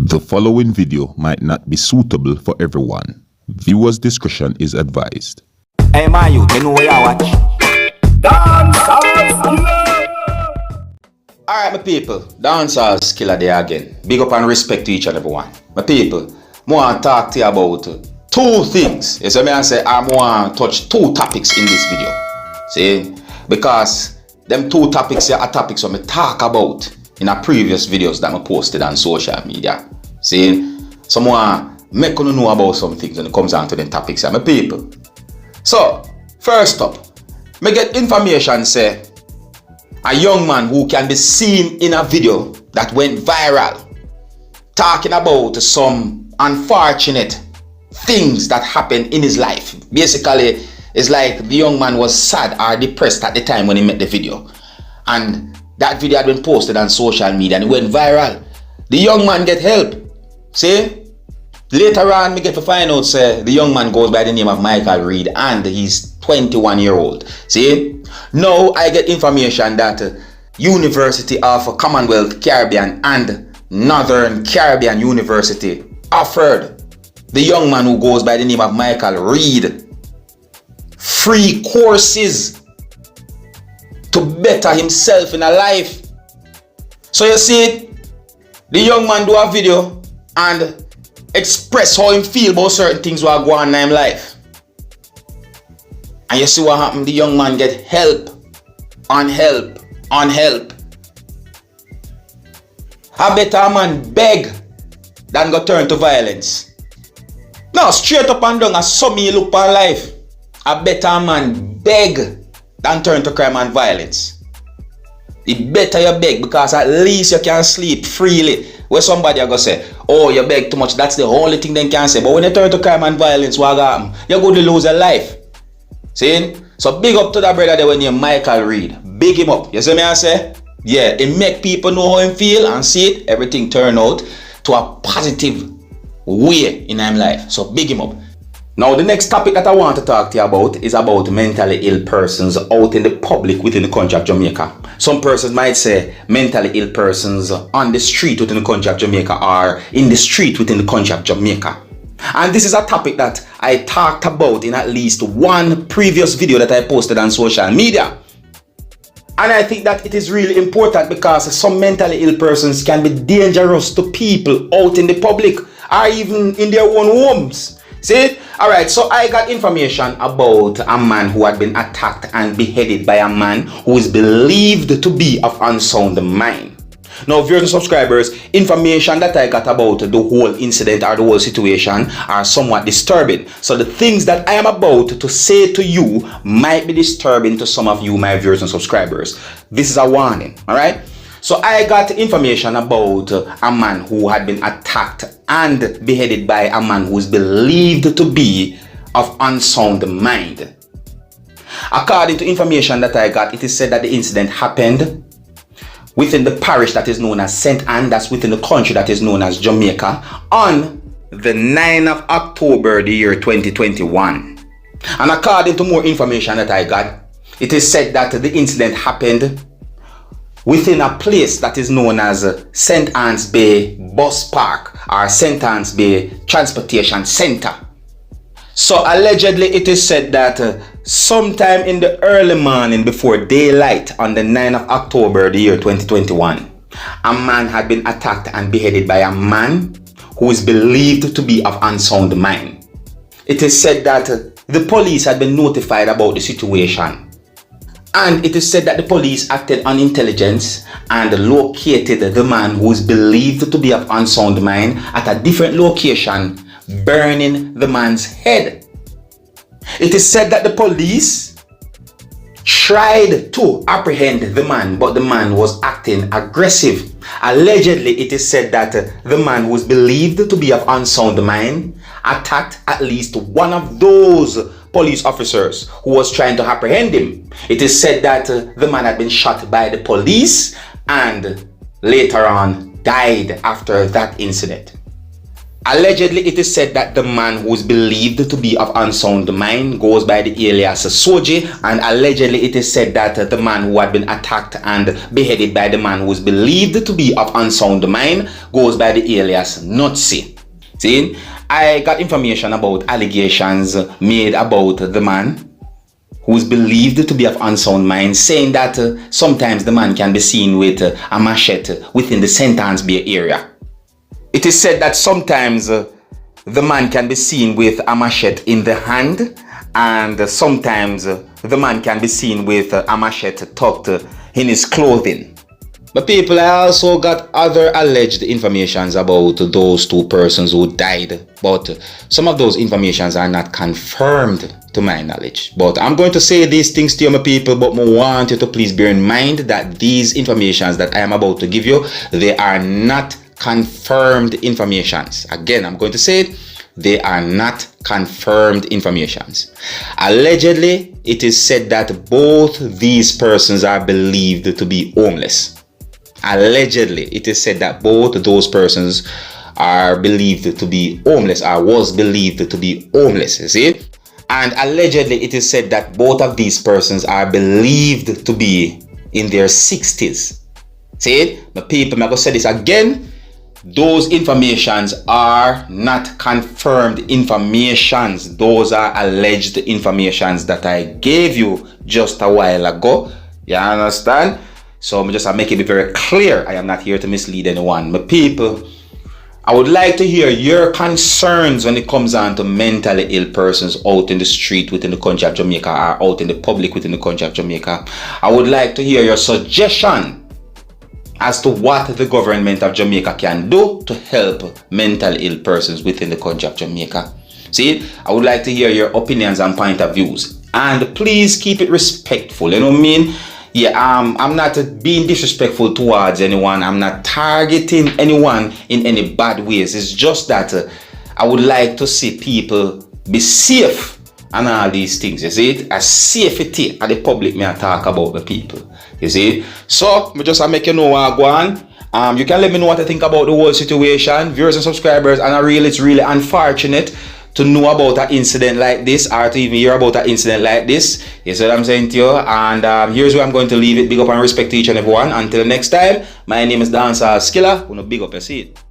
The following video might not be suitable for everyone. Viewers' discretion is advised. Hey man, you know where I watch? Dancehall skilla! Alright my people, Dancehall skilla there again. Big up and respect to each and everyone. My people, I want to talk to you about two things. You see me, I say I want to touch two topics in this video. See? Because them two topics are topics I talk about in a previous videos that I posted on social media. See? Someone make you know about some things when it comes down to them topics, my people. So, first up, me get information say a young man who can be seen in a video that went viral talking about some unfortunate things that happened in his life. Basically, it's like the young man was sad or depressed at the time when he made the video. And that video had been posted on social media and it went viral. The young man get help. See? Later on, we get to find out, say, the young man goes by the name of Micheal Ried and he's 21 years old. See? Now I get information that University of Commonwealth Caribbean and Northern Caribbean University offered the young man who goes by the name of Micheal Ried free courses to better himself in a life. So you see, the young man do a video and express how him feel about certain things while going on in his life. And you see what happened? The young man get help on help on help. I better a man beg than go turn to violence. Now straight up and down as some me look for life. I better a man beg than turn to crime and violence. It better you beg because at least you can sleep freely. Where somebody are gonna say, oh, you beg too much, that's the only thing they can say. But when you turn to crime and violence, what happen? You're going to lose your life. See? So big up to that brother there when you're Micheal Ried. Big him up. You see me I say? Yeah, it make people know how him feel and see it, everything turn out to a positive way in his life. So big him up. Now the next topic that I want to talk to you about is about mentally ill persons out in the public within the country of Jamaica. Some persons might say mentally ill persons on the street within the country of Jamaica or in the street within the country of Jamaica. And this is a topic that I talked about in at least one previous video that I posted on social media. And I think that it is really important because some mentally ill persons can be dangerous to people out in the public or even in their own homes. See? Alright, so I got information about a man who had been attacked and beheaded by a man who is believed to be of unsound mind. Now, viewers and subscribers, information that I got about the whole incident or the whole situation are somewhat disturbing. So the things that I am about to say to you might be disturbing to some of you, my viewers and subscribers. This is a warning, alright? So I got information about a man who had been attacked and beheaded by a man who is believed to be of unsound mind. According to information that I got, it is said that the incident happened within the parish that is known as St. Anne, that's within the country that is known as Jamaica, on the 9th of October, the year 2021. And according to more information that I got, it is said that the incident happened within a place that is known as St. Anne's Bay Bus Park or St. Anne's Bay Transportation Center. So allegedly it is said that sometime in the early morning before daylight on the 9th of October the year 2021, a man had been attacked and beheaded by a man who is believed to be of unsound mind. It is said that the police had been notified about the situation. And it is said that the police acted on intelligence and located the man who is believed to be of unsound mind at a different location, burning the man's head. It is said that the police tried to apprehend the man, but the man was acting aggressive. Allegedly, it is said that the man who is believed to be of unsound mind attacked at least one of those police officers who was trying to apprehend him. It is said that the man had been shot by the police and later on died after that incident. Allegedly, it is said that the man who is believed to be of unsound mind goes by the alias Soji, and allegedly it is said that the man who had been attacked and beheaded by the man who is believed to be of unsound mind goes by the alias Nutsi. See, I got information about allegations made about the man who is believed to be of unsound mind, saying that sometimes the man can be seen with a machete within the Sentence Bay area. It is said that sometimes the man can be seen with a machete in the hand, and sometimes the man can be seen with a machete tucked in his clothing. But people, I also got other alleged informations about those two persons who died, but some of those informations are not confirmed to my knowledge. But I'm going to say these things to you, my people, but I want you to please bear in mind that these informations that I am about to give you, they are not confirmed informations. Again, I'm going to say it, they are not confirmed informations. Allegedly, it is said that both these persons are believed to be homeless. Allegedly, it is said that both those persons are believed to be homeless, or was believed to be homeless, you see? And allegedly, it is said that both of these persons are believed to be in their 60s. See? My people, I'm going to say this again. Those informations are not confirmed informations. Those are alleged informations that I gave you just a while ago. You understand? So I'm just making it very clear. I am not here to mislead anyone. My people, I would like to hear your concerns when it comes on to mentally ill persons out in the street within the country of Jamaica, or out in the public within the country of Jamaica. I would like to hear your suggestion as to what the government of Jamaica can do to help mentally ill persons within the country of Jamaica. See, I would like to hear your opinions and point of views. And please keep it respectful, you know what I mean? Yeah, I'm not being disrespectful towards anyone. I'm not targeting anyone in any bad ways. It's just that I would like to see people be safe and all these things, you see? A safety at the public may I talk about the people. You see, so I just make you know what go on. You can let me know what I think about the whole situation, viewers and subscribers. And it's really unfortunate to know about an incident like this, or to even hear about an incident like this. You see what I'm saying to you? And here's where I'm going to leave it. Big up and respect to each and everyone. Until next time, my name is Dancehall Skilla. Big up, you see it.